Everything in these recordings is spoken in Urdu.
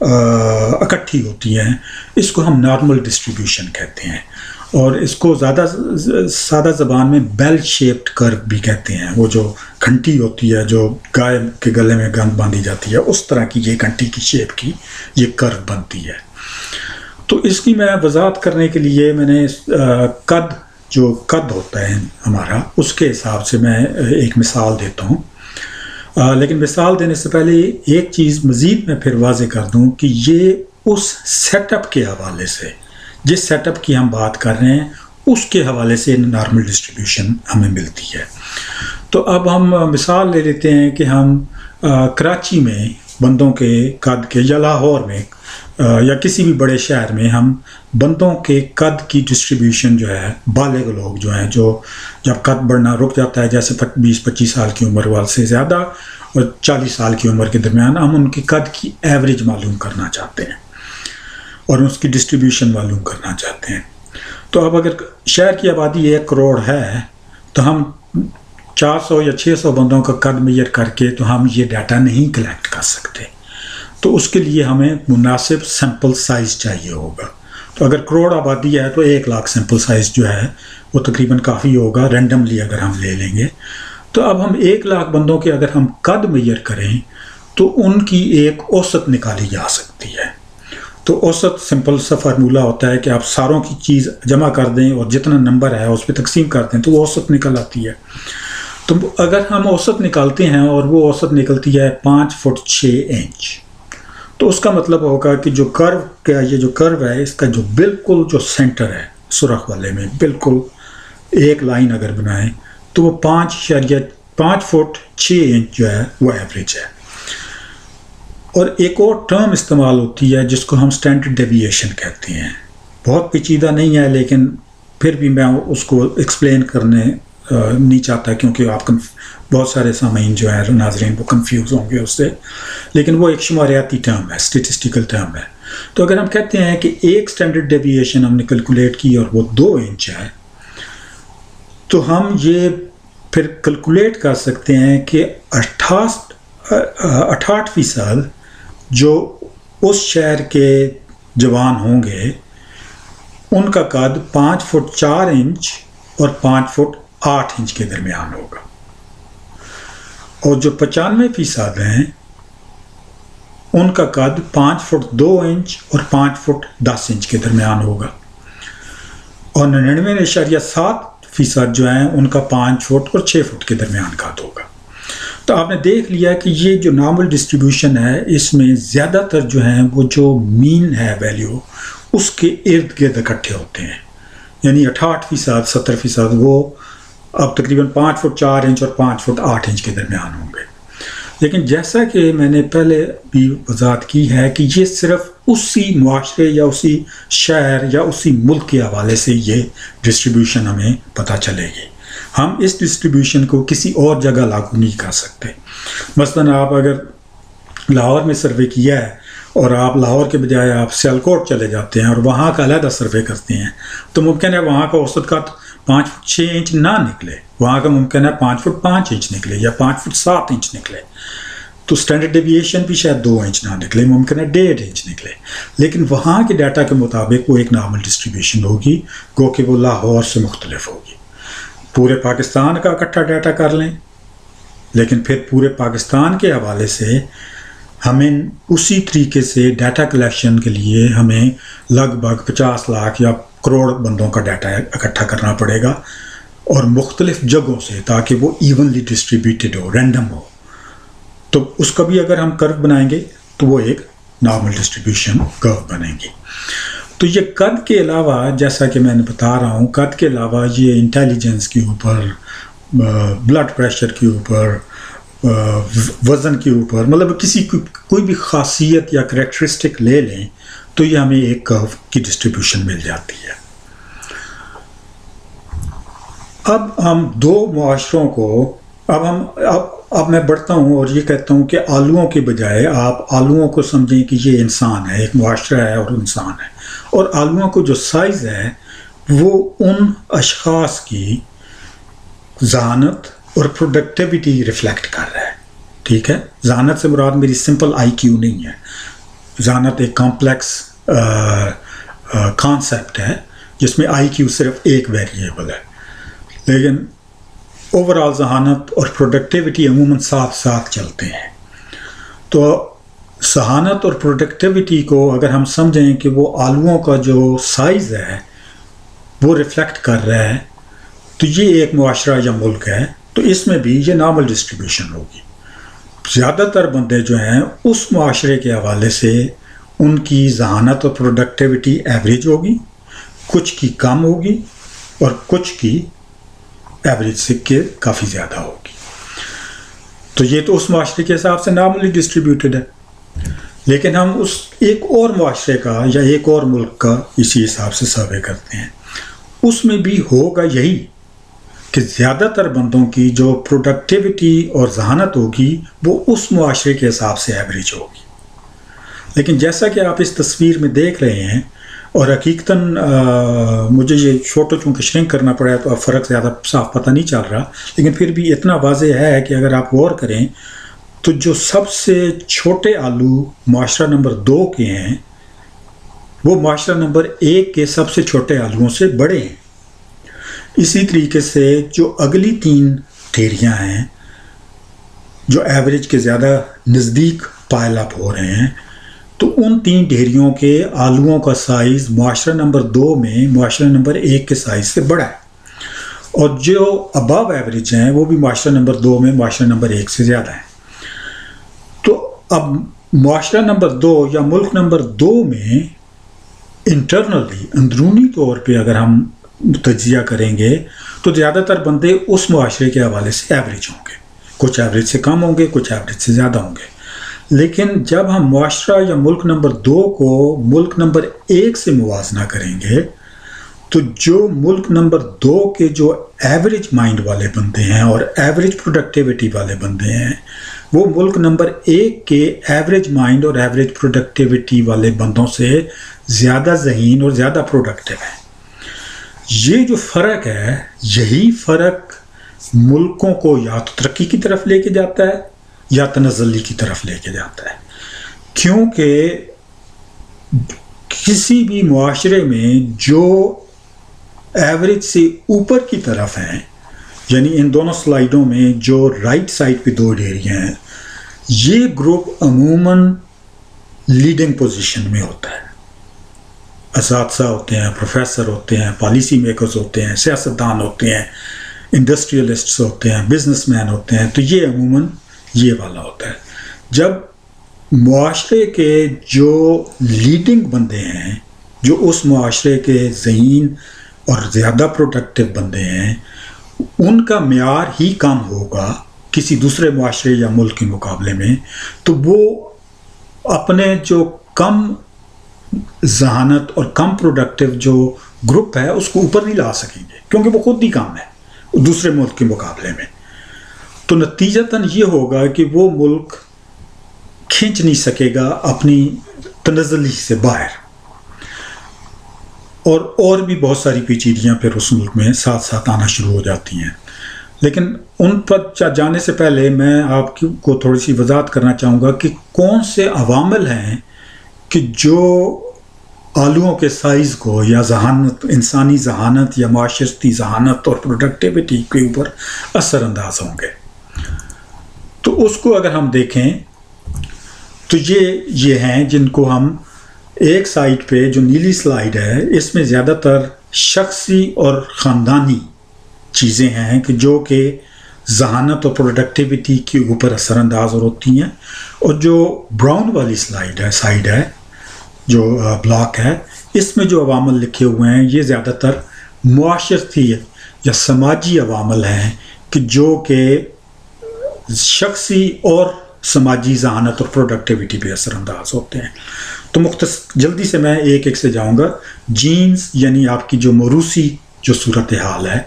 اکٹھی ہوتی ہیں، اس کو ہم نارمل ڈسٹریبیوشن کہتے ہیں، اور اس کو زیادہ سادہ زبان میں بیل شیپڈ کرو بھی کہتے ہیں۔ وہ جو گھنٹی ہوتی ہے جو گائے کے گلے میں گند باندھی جاتی ہے، اس طرح کی یہ گھنٹی کی شیپ کی یہ کرو بنتی ہے۔ تو اس کی میں وضاحت کرنے کے لیے میں نے قد ہوتا ہے ہمارا، اس کے حساب سے میں ایک مثال دیتا ہوں۔ لیکن مثال دینے سے پہلے ایک چیز مزید میں پھر واضح کر دوں کہ یہ اس سیٹ اپ کے حوالے سے، جس سیٹ اپ کی ہم بات کر رہے ہیں اس کے حوالے سے نارمل ڈسٹریبیوشن ہمیں ملتی ہے۔ تو اب ہم مثال لے لیتے ہیں کہ ہم کراچی میں بندوں کے قد کے، یا لاہور میں یا کسی بھی بڑے شہر میں ہم بندوں کے قد کی ڈسٹریبیوشن جو ہے، بالغ لوگ جو ہیں، جو جب قد بڑھنا رک جاتا ہے، جیسے 20-25 سال کی عمر والے سے زیادہ اور 40 سال کی عمر کے درمیان، ہم ان کی قد کی ایوریج معلوم کرنا چاہتے ہیں اور اس کی ڈسٹریبیوشن معلوم کرنا چاہتے ہیں۔ تو اب اگر شہر کی آبادی 1 کروڑ ہے تو ہم 400 یا 600 بندوں کا قد میئر کر کے تو ہم یہ ڈیٹا نہیں کلیکٹ کر سکتے، تو اس کے لیے ہمیں مناسب سیمپل سائز چاہیے ہوگا۔ تو اگر کروڑ آبادی ہے تو 1 لاکھ سیمپل سائز جو ہے وہ تقریباً کافی ہوگا، رینڈملی اگر ہم لے لیں گے۔ تو اب ہم 1 لاکھ بندوں کے اگر ہم قد میئر کریں تو ان کی ایک اوسط نکالی جا سکتی ہے۔ تو اوسط سمپل سا فارمولہ ہوتا ہے کہ آپ ساروں کی چیز جمع کر دیں اور جتنا نمبر ہے اس پہ تقسیم کر دیں تو وہ اوسط نکل آتی ہے۔ تو اگر ہم اوسط نکالتے ہیں اور وہ اوسط نکلتی ہے 5 فٹ 6 انچ، تو اس کا مطلب ہوگا کہ جو کرو کا یہ جو کرو ہے، اس کا جو بالکل جو سینٹر ہے سرخ والے میں بالکل ایک لائن اگر بنائیں تو وہ 5 فٹ 6 انچ جو ہے وہ ایوریج ہے۔ اور ایک اور ٹرم استعمال ہوتی ہے جس کو ہم اسٹینڈرڈ ڈیویشن کہتے ہیں۔ بہت پیچیدہ نہیں ہے لیکن پھر بھی میں اس کو ایکسپلین کرنے نہیں چاہتا، کیونکہ آپ بہت سارے سامعین جو ہیں ناظرین وہ کنفیوز ہوں گے اس سے، لیکن وہ ایک شماریاتی ٹرم ہے، اسٹیٹسٹیکل ٹرم ہے۔ تو اگر ہم کہتے ہیں کہ ایک اسٹینڈرڈ ڈیویشن ہم نے کیلکولیٹ کی اور وہ 2 انچ ہے، تو ہم یہ پھر کیلکولیٹ کر سکتے ہیں کہ 68% جو اس شہر کے جوان ہوں گے ان کا قد 5 فٹ 4 انچ اور 5 فٹ 8 انچ کے درمیان ہوگا، اور جو 95% ہیں ان کا قد 5 فٹ 2 انچ اور 5 فٹ 10 انچ کے درمیان ہوگا، اور 99.7% جو ہیں ان کا 5 فٹ اور 6 فٹ کے درمیان قد ہوگا۔ تو آپ نے دیکھ لیا کہ یہ جو نارمل ڈسٹریبیوشن ہے اس میں زیادہ تر جو ہیں وہ جو مین ہے ویلیو اس کے ارد گرد اکٹھے ہوتے ہیں، یعنی 68% 70% وہ اب تقریباً 5 فٹ 4 انچ اور 5 فٹ 8 انچ کے درمیان ہوں گے۔ لیکن جیسا کہ میں نے پہلے بھی وضاحت کی ہے کہ یہ صرف اسی معاشرے یا اسی شہر یا اسی ملک کے حوالے سے یہ ڈسٹریبیوشن ہمیں پتہ چلے گی، ہم اس ڈسٹریبیوشن کو کسی اور جگہ لاگو نہیں کر سکتے۔ مثلا آپ اگر لاہور میں سروے کیا ہے اور آپ لاہور کے بجائے آپ سیالکوٹ چلے جاتے ہیں اور وہاں کا علیحدہ سروے کرتے ہیں تو ممکن ہے وہاں کا اوسط قد 5 فٹ 6 انچ نہ نکلے، وہاں کا ممکن ہے 5 فٹ 5 انچ نکلے یا 5 فٹ 7 انچ نکلے، تو اسٹینڈرڈ ڈیویشن بھی شاید 2 انچ نہ نکلے، ممکن ہے 1.5 انچ نکلے، لیکن وہاں کے ڈیٹا کے مطابق وہ ایک نارمل ڈسٹریبیوشن ہوگی، گو کہ وہ لاہور سے مختلف ہوگی۔ پورے پاکستان کا اکٹھا ڈیٹا کر لیں، لیکن پھر پورے پاکستان کے حوالے سے ہمیں اسی طریقے سے ڈیٹا کلیکشن کے لیے ہمیں لگ بھگ 50 لاکھ یا کروڑ بندوں کا ڈیٹا اکٹھا کرنا پڑے گا، اور مختلف جگہوں سے، تاکہ وہ ایونلی ڈسٹریبیوٹیڈ ہو، رینڈم ہو۔ تو اس کا بھی اگر ہم کرو بنائیں گے تو وہ ایک نارمل ڈسٹریبیوشن کرو بنے گی۔ تو یہ قد کے علاوہ، جیسا کہ میں نے بتا رہا ہوں، قد کے علاوہ یہ انٹیلیجنس کے اوپر، بلڈ پریشر کے اوپر، وزن کے اوپر، مطلب کسی کوئی بھی خاصیت یا کریکٹرسٹک لے لیں تو یہ ہمیں ایک کرو کی ڈسٹریبیوشن مل جاتی ہے۔ اب ہم 2 معاشروں کو، اب میں بڑھتا ہوں اور یہ کہتا ہوں کہ آلوؤں کے بجائے آپ آلوؤں کو سمجھیں کہ یہ انسان ہے، ایک معاشرہ ہے اور انسان ہے، اور آلوؤں کو جو سائز ہے وہ ان اشخاص کی ذہانت اور پروڈکٹیوٹی ریفلیکٹ کر رہا ہے، ٹھیک ہے؟ ذہانت سے مراد میری سمپل IQ نہیں ہے، ذہانت ایک کمپلیکس کانسیپٹ ہے جس میں آئی کیو صرف ایک ویریبل ہے، لیکن اوور آل ذہانت اور پروڈکٹیوٹی عموماً ساتھ ساتھ چلتے ہیں۔ تو ذہانت اور پروڈکٹیوٹی کو اگر ہم سمجھیں کہ وہ آلوؤں کا جو سائز ہے وہ ریفلیکٹ کر رہا ہے، تو یہ ایک معاشرہ یا ملک ہے، تو اس میں بھی یہ نارمل ڈسٹریبیوشن ہوگی۔ زیادہ تر بندے جو ہیں اس معاشرے کے حوالے سے ان کی ذہانت اور پروڈکٹیوٹی ایوریج ہوگی، کچھ کی کم ہوگی اور کچھ کی ایوریج سے کے کافی زیادہ ہوگی۔ تو یہ تو اس معاشرے کے حساب سے نارملی ڈسٹریبیوٹیڈ ہے، لیکن ہم اس ایک اور معاشرے کا یا ایک اور ملک کا اسی حساب سے سروے کرتے ہیں، اس میں بھی ہوگا یہی کہ زیادہ تر بندوں کی جو پروڈکٹیوٹی اور ذہانت ہوگی وہ اس معاشرے کے حساب سے ایوریج ہوگی۔ لیکن جیسا کہ آپ اس تصویر میں دیکھ رہے ہیں، اور حقیقتاً مجھے یہ فوٹو چونکہ شرنک کرنا پڑا ہے تو اب فرق زیادہ صاف پتہ نہیں چل رہا، لیکن پھر بھی اتنا واضح ہے کہ اگر آپ غور کریں تو جو سب سے چھوٹے آلو معاشرہ نمبر 2 کے ہیں وہ معاشرہ نمبر 1 کے سب سے چھوٹے آلوؤں سے بڑے ہیں۔ اسی طریقے سے جو اگلی 3 ڈھیریاں ہیں جو ایوریج کے زیادہ نزدیک پائل اپ ہو رہے ہیں، تو ان 3 ڈھیریوں کے آلوؤں کا سائز معاشرہ نمبر 2 میں معاشرہ نمبر 1 کے سائز سے بڑا ہے، اور جو ابو ایوریج ہیں وہ بھی معاشرہ نمبر 2 میں معاشرہ نمبر 1 سے زیادہ ہیں۔ تو اب معاشرہ نمبر 2 یا ملک نمبر 2 میں انٹرنلی اندرونی طور پہ اگر ہم تجزیہ کریں گے تو زیادہ تر بندے اس معاشرے کے حوالے سے ایوریج ہوں گے، کچھ ایوریج سے کم ہوں گے، کچھ ایوریج سے زیادہ ہوں گے۔ لیکن جب ہم معاشرہ یا ملک نمبر 2 کو ملک نمبر 1 سے موازنہ کریں گے تو جو ملک نمبر 2 کے جو ایوریج مائنڈ والے بندے ہیں اور ایوریج پروڈکٹیوٹی والے بندے ہیں وہ ملک نمبر 1 کے ایوریج مائنڈ اور ایوریج پروڈکٹیوٹی والے بندوں سے زیادہ ذہین اور زیادہ پروڈکٹیو ہیں۔ یہ جو فرق ہے، یہی فرق ملکوں کو یا تو ترقی کی طرف لے کے جاتا ہے یا تنزلی کی طرف لے کے جاتا ہے، کیونکہ کسی بھی معاشرے میں جو ایوریج سے اوپر کی طرف ہیں، یعنی ان دونوں سلائیڈوں میں جو رائٹ سائڈ پہ 2 ڈھیریاں ہیں، یہ گروپ عموماً لیڈنگ پوزیشن میں ہوتا ہے۔ اساتذہ ہوتے ہیں، پروفیسر ہوتے ہیں، پالیسی میکرز ہوتے ہیں، سیاستدان ہوتے ہیں، انڈسٹریلسٹس ہوتے ہیں، بزنس مین ہوتے ہیں، تو یہ عموماً یہ والا ہوتا ہے۔ جب معاشرے کے جو لیڈنگ بندے ہیں، جو اس معاشرے کے ذہین اور زیادہ پروڈکٹیو بندے ہیں، ان کا معیار ہی کم ہوگا کسی دوسرے معاشرے یا ملک کے مقابلے میں، تو وہ اپنے جو کم ذہانت اور کم پروڈکٹیو جو گروپ ہے اس کو اوپر نہیں لا سکیں گے، کیونکہ وہ خود ہی کم ہے دوسرے ملک کے مقابلے میں۔ تو نتیجتاً یہ ہوگا کہ وہ ملک کھینچ نہیں سکے گا اپنی تنزلی سے باہر، اور بھی بہت ساری پیچیدگیاں پھر اس ملک میں ساتھ ساتھ آنا شروع ہو جاتی ہیں۔ لیکن ان پر جانے سے پہلے میں آپ کو تھوڑی سی وضاحت کرنا چاہوں گا کہ کون سے عوامل ہیں کہ جو آلوؤں کے سائز کو یا ذہانت، انسانی ذہانت یا معاشرتی ذہانت اور پروڈکٹیوٹی کے اوپر اثر انداز ہوں گے۔ تو اس کو اگر ہم دیکھیں تو یہ ہیں جن کو ہم ایک سائٹ پہ جو نیلی سلائیڈ ہے اس میں زیادہ تر شخصی اور خاندانی چیزیں ہیں کہ جو کہ ذہانت اور پروڈکٹیوٹی کے اوپر اثر انداز ہوتی ہیں، اور جو براؤن والی سائڈ ہے جو بلاک ہے، اس میں جو عوامل لکھے ہوئے ہیں یہ زیادہ تر معاشرتی یا سماجی عوامل ہیں کہ جو کہ شخصی اور سماجی ذہانت اور پروڈکٹیوٹی پہ اثر انداز ہوتے ہیں۔ تو جلدی سے میں ایک ایک سے جاؤں گا۔ جینز یعنی آپ کی جو موروثی جو صورتحال ہے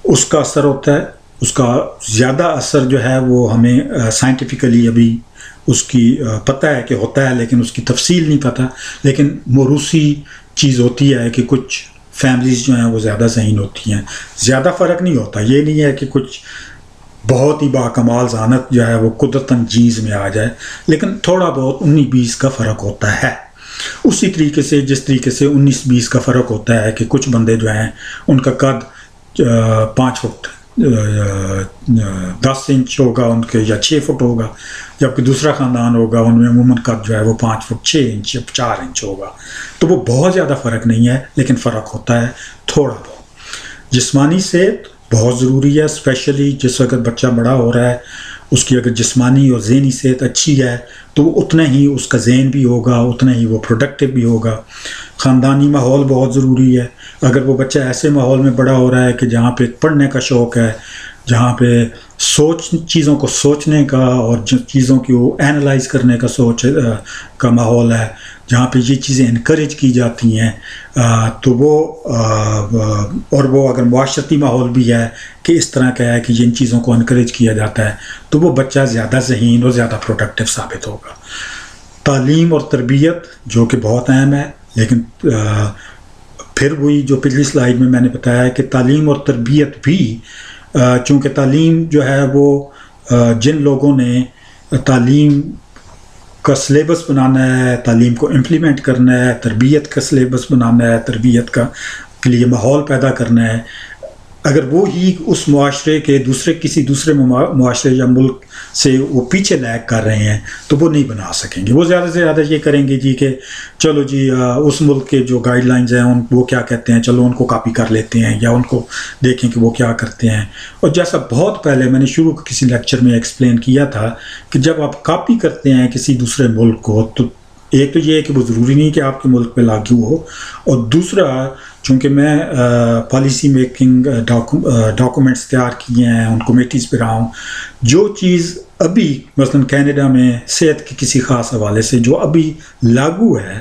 اس کا اثر ہوتا ہے، اس کا زیادہ اثر جو ہے وہ ہمیں سائنٹیفکلی ابھی اس کی پتہ ہے کہ ہوتا ہے، لیکن اس کی تفصیل نہیں پتہ، لیکن موروثی چیز ہوتی ہے کہ کچھ فیملیز جو ہیں وہ زیادہ ذہین ہوتی ہیں، زیادہ فرق نہیں ہوتا، یہ نہیں ہے کہ کچھ بہت ہی باکمال ذہانت جو ہے وہ قدرتاً جینز میں آ جائے، لیکن تھوڑا بہت 19-20 کا فرق ہوتا ہے۔ اسی طریقے سے جس طریقے سے 19-20 کا فرق ہوتا ہے کہ کچھ بندے جو ہیں ان کا قد 5 فٹ 10 انچ ہوگا ان کے، یا 6 فٹ ہوگا، جبکہ دوسرا خاندان ہوگا ان میں عموماً قد جو ہے وہ 5 فٹ 6 انچ یا 4 انچ ہوگا۔ تو وہ بہت زیادہ فرق نہیں ہے، لیکن فرق ہوتا ہے تھوڑا بہت۔ جسمانی صحت بہت ضروری ہے، اسپیشلی جس وقت بچہ بڑا ہو رہا ہے، اس کی اگر جسمانی اور ذہنی صحت اچھی ہے تو اتنا ہی اس کا ذہن بھی ہوگا، اتنا ہی وہ پروڈکٹیو بھی ہوگا۔ خاندانی ماحول بہت ضروری ہے۔ اگر وہ بچہ ایسے ماحول میں بڑا ہو رہا ہے کہ جہاں پہ پڑھنے کا شوق ہے، جہاں پہ چیزوں کو سوچنے کا اور چیزوں کی وہ اینالائز کرنے کا کا ماحول ہے، جہاں پہ یہ چیزیں انکریج کی جاتی ہیں، تو وہ اور وہ اگر معاشرتی ماحول بھی ہے کہ اس طرح کا ہے کہ ان چیزوں کو انکریج کیا جاتا ہے، تو وہ بچہ زیادہ ذہین اور زیادہ پروڈکٹیو ثابت ہوگا۔ تعلیم اور تربیت جو کہ بہت اہم ہے، لیکن پھر وہی جو پچھلی سلائیڈ میں نے بتایا ہے کہ تعلیم اور تربیت بھی، چونکہ تعلیم جو ہے وہ جن لوگوں نے تعلیم کا سلیبس بنانا ہے، تعلیم کو امپلیمنٹ کرنا ہے، تربیت کا سلیبس بنانا ہے، تربیت کے لیے ماحول پیدا کرنا ہے، اگر وہ ہی اس معاشرے کے کسی دوسرے معاشرے یا ملک سے وہ پیچھے لیگ کر رہے ہیں تو وہ نہیں بنا سکیں گے۔ وہ زیادہ سے زیادہ یہ کریں گے جی کہ چلو جی اس ملک کے جو گائیڈ لائنز ہیں وہ کیا کہتے ہیں، چلو ان کو کاپی کر لیتے ہیں یا ان کو دیکھیں کہ وہ کیا کرتے ہیں۔ اور جیسا بہت پہلے میں نے شروع کسی لیکچر میں ایکسپلین کیا تھا کہ جب آپ کاپی کرتے ہیں کسی دوسرے ملک کو، تو ایک تو یہ ہے کہ وہ ضروری نہیں کہ آپ کے ملک پہ لاگو ہو، اور دوسرا چونکہ میں پالیسی میکنگ ڈاکومنٹس تیار کیے ہیں، ان کمیٹیز پہ رہا ہوں، جو چیز ابھی مثلا کینیڈا میں صحت کے کسی خاص حوالے سے جو ابھی لاگو ہے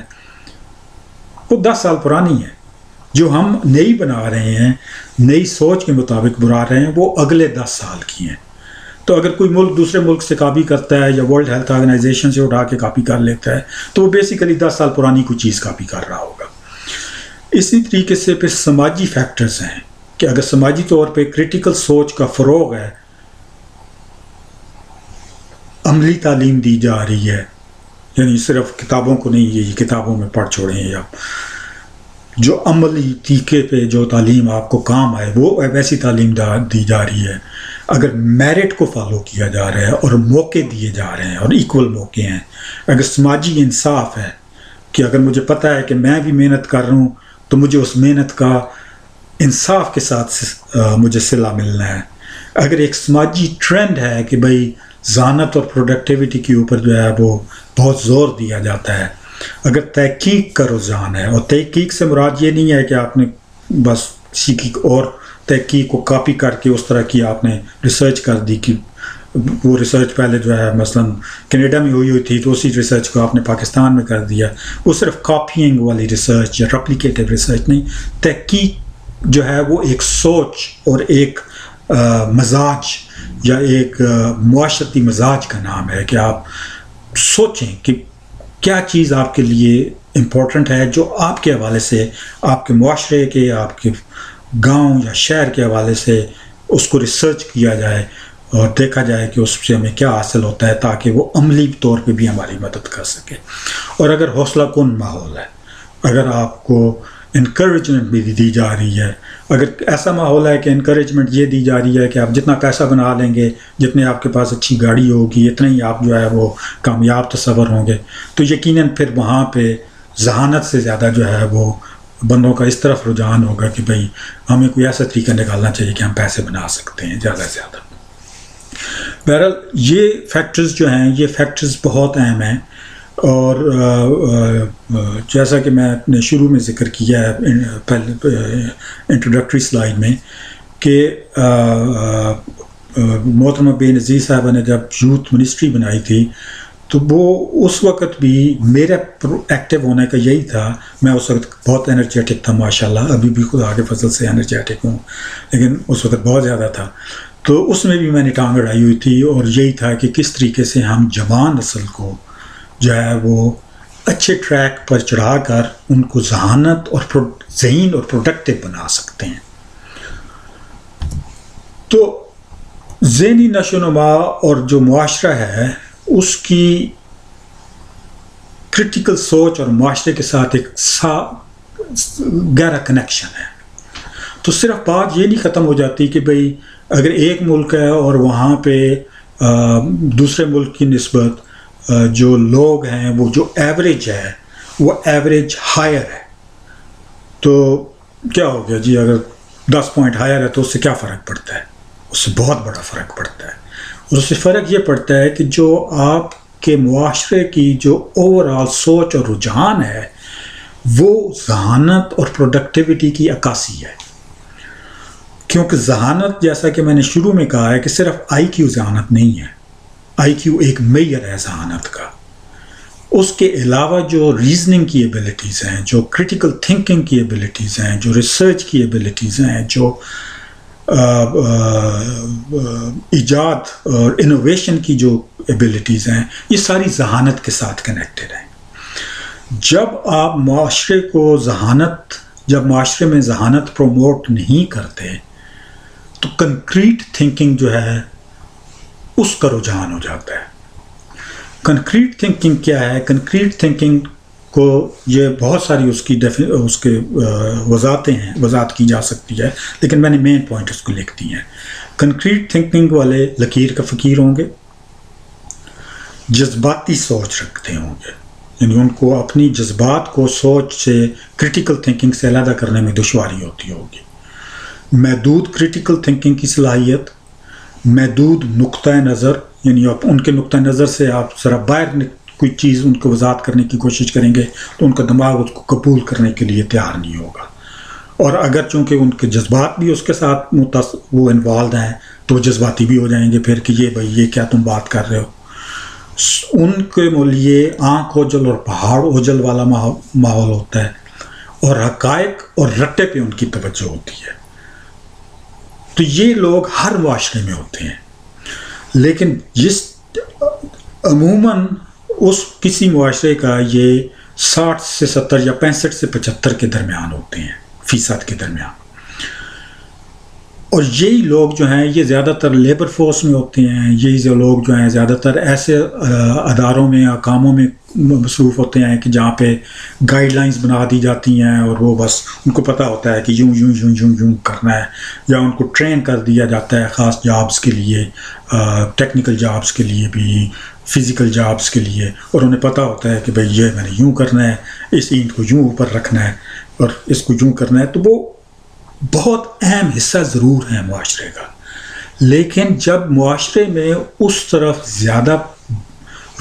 وہ 10 سال پرانی ہے۔ جو ہم نئی بنا رہے ہیں، نئی سوچ کے مطابق بنا رہے ہیں، وہ اگلے 10 سال کی ہیں۔ تو اگر کوئی ملک دوسرے ملک سے کاپی کرتا ہے یا ورلڈ ہیلتھ آرگنائزیشن سے اٹھا کے کاپی کر لیتا ہے تو وہ بیسیکلی 10 سال پرانی کوئی چیز کاپی کر رہا ہوگا۔ اسی طریقے سے پھر سماجی فیکٹرز ہیں کہ اگر سماجی طور پہ کریٹیکل سوچ کا فروغ ہے، عملی تعلیم دی جا رہی ہے، یعنی صرف کتابوں کو نہیں، یہ کتابوں میں پڑھ چھوڑیں، یا جو عملی طریقے پہ جو تعلیم آپ کو کام آئے وہ ویسی تعلیم دی جا رہی ہے، اگر میرٹ کو فالو کیا جا رہا ہے اور موقع دیے جا رہے ہیں اور ایکول موقع ہیں، اگر سماجی انصاف ہے کہ اگر مجھے پتہ ہے کہ میں بھی محنت کر رہا ہوں تو مجھے اس محنت کا انصاف کے ساتھ مجھے صلہ ملنا ہے، اگر ایک سماجی ٹرینڈ ہے کہ بھئی ذہانت اور پروڈکٹیوٹی کے اوپر جو ہے وہ بہت زور دیا جاتا ہے، اگر تحقیق کا رجحان ہے، اور تحقیق سے مراد یہ نہیں ہے کہ آپ نے بس کسی کی اور تحقیق کو کاپی کر کے اس طرح کی آپ نے ریسرچ کر دی کہ وہ ریسرچ پہلے جو ہے مثلا کینیڈا میں ہوئی تھی تو اسی ریسرچ کو آپ نے پاکستان میں کر دیا، وہ صرف کاپینگ والی ریسرچ یا ریپلیکیٹیو ریسرچ نہیں۔ تحقیق جو ہے وہ ایک سوچ اور ایک مزاج یا ایک معاشرتی مزاج کا نام ہے کہ آپ سوچیں کہ کیا چیز آپ کے لیے امپورٹنٹ ہے، جو آپ کے حوالے سے، آپ کے معاشرے کے، آپ کے گاؤں یا شہر کے حوالے سے اس کو ریسرچ کیا جائے اور دیکھا جائے کہ اس سے ہمیں کیا حاصل ہوتا ہے، تاکہ وہ عملی طور پہ بھی ہماری مدد کر سکے۔ اور اگر حوصلہ کن ماحول ہے، اگر آپ کو انکریجمنٹ بھی دی جا رہی ہے، اگر ایسا ماحول ہے کہ انکریجمنٹ یہ دی جا رہی ہے کہ آپ جتنا پیسہ بنا لیں گے، جتنے آپ کے پاس اچھی گاڑی ہوگی، اتنے ہی آپ جو ہے وہ کامیاب تصور ہوں گے، تو یقیناً پھر وہاں پہ ذہانت سے زیادہ جو ہے وہ بندوں کا اس طرف رجحان ہوگا کہ بھئی ہمیں کوئی ایسا طریقہ نکالنا چاہیے کہ ہم پیسے بنا سکتے ہیں زیادہ سے زیادہ۔ بہرحال یہ فیکٹرز جو ہیں، یہ فیکٹرز بہت اہم ہیں، اور جیسا کہ میں نے شروع میں ذکر کیا ہے پہلے انٹروڈکٹری سلائیڈ میں کہ محترمہ بے نظیر صاحبہ نے جب یوتھ منسٹری بنائی تھی تو وہ اس وقت بھی میرا ایکٹیو ہونے کا یہی تھا، میں اس وقت بہت انرجیٹک تھا ماشاءاللہ، ابھی بھی خدا کے فضل سے انرجیٹک ہوں، لیکن اس وقت بہت زیادہ تھا، تو اس میں بھی میں نے ٹانگ اڑائی ہوئی تھی، اور یہی تھا کہ کس طریقے سے ہم جوان نسل کو جو ہے وہ اچھے ٹریک پر چڑھا کر ان کو ذہانت اور ذہین اور پروڈکٹیو بنا سکتے ہیں۔ تو ذہنی نشو و نما اور جو معاشرہ ہے اس کی کرٹیکل سوچ اور معاشرے کے ساتھ ایک گہرا کنیکشن ہے. تو صرف بات یہ نہیں ختم ہو جاتی کہ بھئی اگر ایک ملک ہے اور وہاں پہ دوسرے ملک کی نسبت جو لوگ ہیں وہ جو ایوریج ہے وہ ایوریج ہائر ہے، تو کیا ہو گیا جی، اگر 10 پوائنٹ ہائر ہے تو اس سے کیا فرق پڑتا ہے؟ اس سے بہت بڑا فرق پڑتا ہے. اور اس سے فرق یہ پڑتا ہے کہ جو آپ کے معاشرے کی جو اوور آل سوچ اور رجحان ہے وہ ذہانت اور پروڈکٹیوٹی کی عکاسی ہے. کیونکہ ذہانت، جیسا کہ میں نے شروع میں کہا ہے کہ صرف آئی کیو ذہانت نہیں ہے، آئی کیو ایک معیار ہے ذہانت کا. اس کے علاوہ جو ریزننگ کی ایبلٹیز ہیں، جو کریٹیکل تھنکنگ کی ایبلٹیز ہیں، جو ریسرچ کی ایبلٹیز ہیں، جو ایجاد اور انوویشن کی جو ایبلٹیز ہیں، یہ ساری ذہانت کے ساتھ کنیکٹڈ ہیں. جب آپ جب معاشرے میں ذہانت پروموٹ نہیں کرتے تو کنکریٹ تھنکنگ جو ہے اس کا رجحان ہو جاتا ہے. کنکریٹ تھنکنگ کیا ہے؟ کنکریٹ تھنکنگ کو یہ بہت ساری اس کے وضاحت کی جا سکتی ہے، لیکن میں نے مین پوائنٹ اس کو لکھ دی ہیں. کنکریٹ تھنکنگ والے لکیر کا فقیر ہوں گے، جذباتی سوچ رکھتے ہوں گے، یعنی ان کو اپنی جذبات کو سوچ سے، کریٹیکل تھنکنگ سے علیحدہ کرنے میں دشواری ہوتی ہوگی. محدود کریٹیکل تھنکنگ کی صلاحیت، محدود نقطہ نظر، یعنی آپ ان کے نقطہ نظر سے آپ ذرا باہر کوئی چیز ان کو وضاحت کرنے کی کوشش کریں گے تو ان کا دماغ اس کو قبول کرنے کے لیے تیار نہیں ہوگا. اور اگر چونکہ ان کے جذبات بھی اس کے ساتھ وہ انوالوڈ ہیں تو وہ جذباتی بھی ہو جائیں گے پھر کہ یہ کیا تم بات کر رہے ہو. ان کے لیے آنکھ اوجل اور پہاڑ اوجل والا ماحول ہوتا ہے، اور حقائق اور رٹے پہ ان کی توجہ ہوتی ہے. تو یہ لوگ ہر معاشرے میں ہوتے ہیں، لیکن عموماً کسی معاشرے کا یہ 60 سے 70 یا 65 سے 75 کے درمیان ہوتے ہیں، فیصد کے درمیان. اور یہی لوگ جو ہیں یہ زیادہ تر لیبر فورس میں ہوتے ہیں، یہی جو لوگ جو ہیں زیادہ تر ایسے اداروں میں یا کاموں میں مصروف ہوتے ہیں کہ جہاں پہ گائیڈ لائنز بنا دی جاتی ہیں اور وہ بس ان کو پتہ ہوتا ہے کہ یوں یوں یوں یوں یوں کرنا ہے، یا ان کو ٹرین کر دیا جاتا ہے خاص جابس کے لیے، ٹیکنیکل جابس کے لیے بھی، فزیکل جابس کے لیے، اور انہیں پتہ ہوتا ہے کہ بھئی یہ میں نے یوں کرنا ہے، اس اینٹ کو یوں اوپر رکھنا ہے اور اس کو یوں کرنا ہے. تو وہ بہت اہم حصہ ضرور ہے معاشرے کا، لیکن جب معاشرے میں اس طرف زیادہ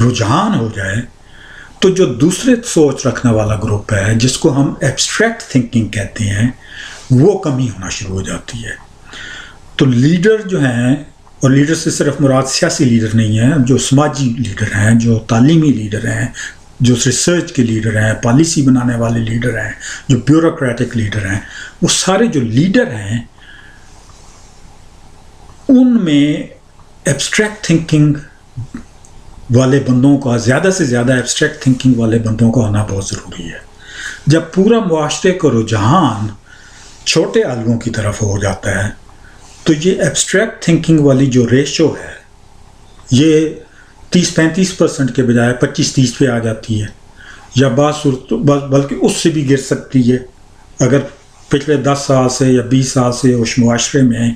رجحان ہو جائے تو جو دوسرے سوچ رکھنے والا گروپ ہے جس کو ہم ایبسٹریکٹ تھنکنگ کہتے ہیں وہ کمی ہونا شروع ہو جاتی ہے. تو لیڈر جو ہیں، اور لیڈر سے صرف مراد سیاسی لیڈر نہیں ہیں، جو سماجی لیڈر ہیں، جو تعلیمی لیڈر ہیں، جو ریسرچ کے لیڈر ہیں، پالیسی بنانے والے لیڈر ہیں، جو بیوروکریٹک لیڈر ہیں، وہ سارے جو لیڈر ہیں ان میں ایبسٹریکٹ تھنکنگ والے بندوں کا، زیادہ سے زیادہ ایبسٹریکٹ تھنکنگ والے بندوں کا ہونا بہت ضروری ہے. جب پورا معاشرے کا رجحان چھوٹے آلووں کی طرف ہو جاتا ہے تو یہ ایبسٹریکٹ تھنکنگ والی جو ریشو ہے یہ 30-35% کے بجائے 25-30 پہ آ جاتی ہے، یا بلکہ اس سے بھی گر سکتی ہے. اگر پچھلے 10 سال سے یا 20 سال سے اس معاشرے میں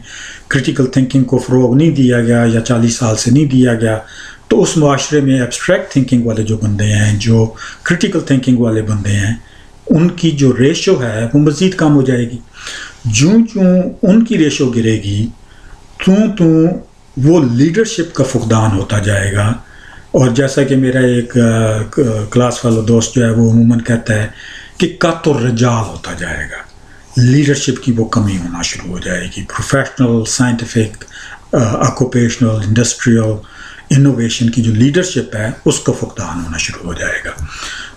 کریٹیکل تھنکنگ کو فروغ نہیں دیا گیا، یا 40 سال سے نہیں دیا گیا، تو اس معاشرے میں ایبسٹریکٹ تھنکنگ والے جو بندے ہیں، جو کریٹیکل تھنکنگ والے بندے ہیں، ان کی جو ریشو ہے وہ مزید کم ہو جائے گی. جوں ان کی ریشو گرے گی تو وہ لیڈرشپ کا فقدان ہوتا جائے گا. اور جیسا کہ میرا ایک کلاس فیلو دوست جو ہے وہ عموماً کہتا ہے کہ قط الرجال ہوتا جائے گا، لیڈرشپ کی وہ کمی ہونا شروع ہو جائے گی. Professional, scientific, occupational, industrial, innovation کی جو لیڈرشپ ہے اس کا فقدان ہونا شروع ہو جائے گا.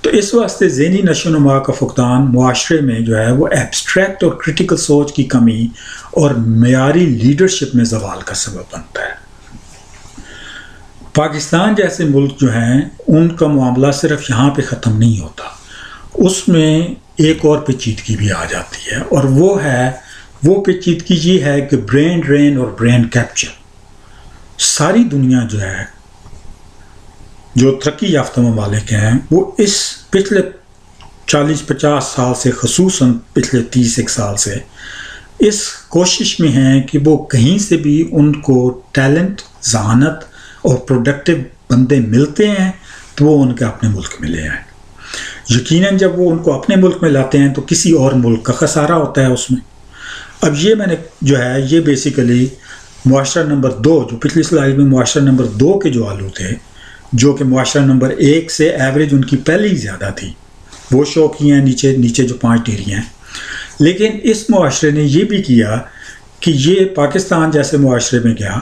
تو اس واسطے ذہنی نشو و نما کا فقدان معاشرے میں جو ہے وہ ایبسٹریکٹ اور کریٹیکل سوچ کی کمی اور معیاری لیڈرشپ میں زوال کا سبب بنتا ہے. پاکستان جیسے ملک جو ہیں ان کا معاملہ صرف یہاں پہ ختم نہیں ہوتا، اس میں ایک اور پیچیدگی بھی آ جاتی ہے، اور وہ پیچیدگی یہ ہے کہ برین ڈرین اور برین کیپچر. ساری دنیا جو ہے، جو ترقی یافتہ ممالک ہیں، وہ اس پچھلے 40-50 سال سے، خصوصاً پچھلے 30 سال سے اس کوشش میں ہیں کہ وہ کہیں سے بھی ان کو ٹیلنٹ، ذہانت اور پروڈکٹیو بندے ملتے ہیں تو وہ ان کے اپنے ملک میں لے آئیں۔ یقیناً جب وہ ان کو اپنے ملک میں لاتے ہیں تو کسی اور ملک کا خسارہ ہوتا ہے اس میں۔ اب یہ میں نے جو ہے یہ بیسیکلی معاشرہ نمبر 2، جو پچھلی سلائڈ میں معاشرہ نمبر 2 کے جو آلو تھے، جو کہ معاشرہ نمبر 1 سے ایوریج ان کی پہلے ہی زیادہ تھی، وہ شو کی ہیں نیچے جو 5 ٹیری ہیں۔ لیکن اس معاشرے نے یہ بھی کیا کہ یہ پاکستان جیسے معاشرے میں گیا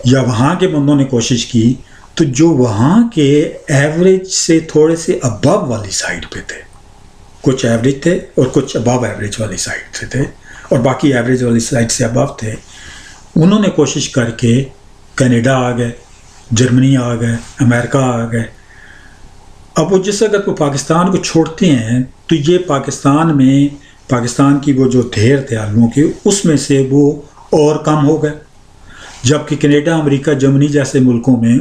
یا وہاں کے بندوں نے کوشش کی تو جو وہاں کے ایوریج سے تھوڑے سے ابو والی سائڈ پہ تھے، کچھ ایوریج تھے اور کچھ ابو ایوریج والی سائڈ سے تھے اور باقی ایوریج والی سائڈ سے ابو تھے، انہوں نے کوشش کر کے کینیڈا آ گئے، جرمنی آ گئے، امریکہ آ گئے۔ اب وہ جس وقت وہ پاکستان کو چھوڑتے ہیں تو یہ پاکستان کی وہ جو ڈھیر تھے آلووں کے، اس میں سے وہ اور کم ہو گئے، جبکہ کینیڈا، امریکہ، جرمنی جیسے ملکوں میں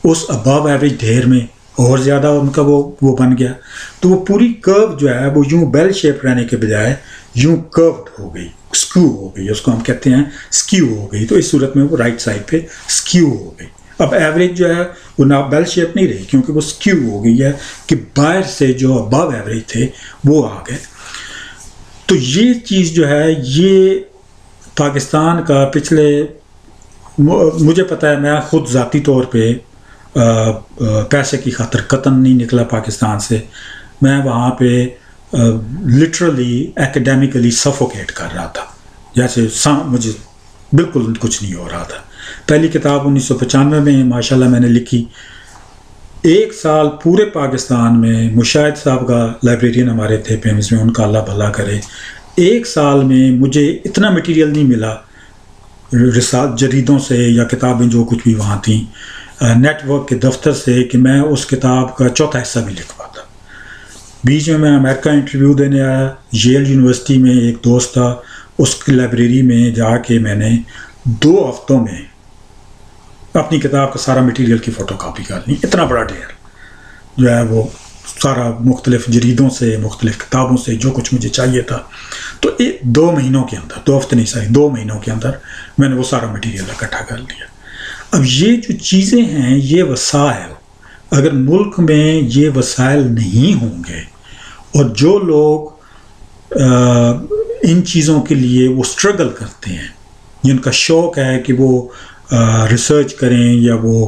اس ابو ایوریج ڈھیر میں اور زیادہ ان کا وہ بن گیا۔ تو وہ پوری کرو جو ہے وہ یوں بیل شیپ رہنے کے بجائے یوں کروڈ ہو گئی، سکیو ہو گئی، اس کو ہم کہتے ہیں سکیو ہو گئی۔ تو اس صورت میں وہ رائٹ سائڈ پہ سکیو ہو گئی۔ اب ایوریج جو ہے وہ نہ بیل شیپ نہیں رہی کیونکہ وہ سکیو ہو گئی ہے کہ باہر سے جو ابو ایوریج تھے وہ آ گئے۔ تو یہ چیز جو ہے یہ پاکستان کا پچھلے، مجھے پتہ ہے میں خود ذاتی طور پہ پیسے کی خاطر قطن نہیں نکلا پاکستان سے، میں وہاں پہ لٹرلی ایکڈیمکلی سفوکیٹ کر رہا تھا، جیسے مجھے بالکل کچھ نہیں ہو رہا تھا۔ پہلی کتاب 1995 میں ماشاءاللہ میں نے لکھی، 1 سال پورے پاکستان میں، مشاہد صاحب کا لائبریرین ہمارے تھے پیمز میں، ان کا اللہ بھلا کرے، 1 سال میں مجھے اتنا مٹیریل نہیں ملا جریدوں سے یا کتابیں جو کچھ بھی وہاں تھیں، نیٹ ورک کے دفتر سے، کہ میں اس کتاب کا 4تھا حصہ بھی لکھ پاتا۔ بیچ میں امریکہ انٹرویو دینے آیا، ییل یونیورسٹی میں ایک دوست تھا، اس کی لائبریری میں جا کے میں نے 2 ہفتوں میں اپنی کتاب کا سارا مٹیریل کی فوٹو کاپی کر لی، اتنا بڑا ڈھیر جو ہے وہ سارا مختلف جریدوں سے، مختلف کتابوں سے، جو کچھ مجھے چاہیے تھا۔ تو 2 مہینوں کے اندر، 2 ہفتے نہیں 2 مہینوں کے اندر میں نے وہ سارا مٹیریل اکٹھا کر لیا۔ اب یہ جو چیزیں ہیں، یہ وسائل، اگر ملک میں یہ وسائل نہیں ہوں گے اور جو لوگ ان چیزوں کے لیے وہ اسٹرگل کرتے ہیں، جن کا شوق ہے کہ وہ ریسرچ کریں یا وہ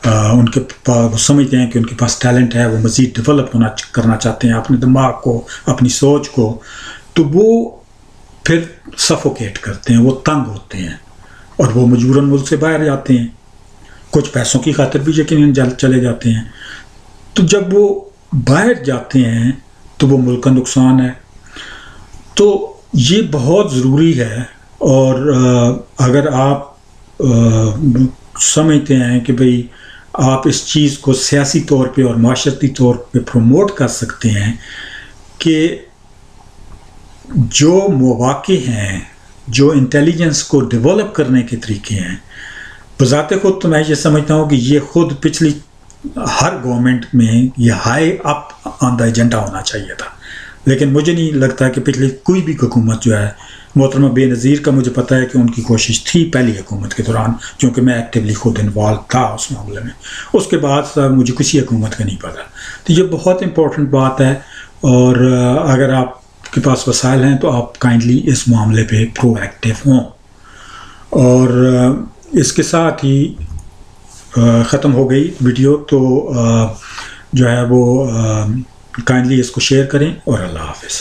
ان کے وہ سمجھتے ہیں کہ ان کے پاس ٹیلنٹ ہے، وہ مزید ڈیولپ کرنا چاہتے ہیں اپنے دماغ کو، اپنی سوچ کو، تو وہ پھر سفوکیٹ کرتے ہیں، وہ تنگ ہوتے ہیں اور وہ مجبوراً ملک سے باہر جاتے ہیں، کچھ پیسوں کی خاطر بھی یقیناً چلے جاتے ہیں۔ تو جب وہ باہر جاتے ہیں تو وہ ملک کا نقصان ہے۔ تو یہ بہت ضروری ہے، اور اگر آپ سمجھتے ہیں کہ بھئی آپ اس چیز کو سیاسی طور پہ اور معاشرتی طور پہ پروموٹ کر سکتے ہیں کہ جو مواقع ہیں، جو انٹیلیجنس کو ڈیولپ کرنے کے طریقے ہیں، بذات خود تو میں یہ سمجھتا ہوں کہ یہ خود پچھلی ہر گورنمنٹ میں یہ high up on the agenda ہونا چاہیے تھا، لیکن مجھے نہیں لگتا کہ پچھلی کوئی بھی حکومت جو ہے، محترمہ بے نظیر کا مجھے پتہ ہے کہ ان کی کوشش تھی پہلی حکومت کے دوران، کیونکہ میں ایکٹیولی خود انوالو تھا اس معاملے میں، اس کے بعد مجھے کسی حکومت کا نہیں پتہ۔ تو یہ بہت امپورٹنٹ بات ہے، اور اگر آپ کے پاس وسائل ہیں تو آپ کائنڈلی اس معاملے پہ پرو ایکٹیو ہوں۔ اور اس کے ساتھ ہی ختم ہو گئی ویڈیو، تو جو ہے وہ کائنڈلی اس کو شیئر کریں، اور اللہ حافظ۔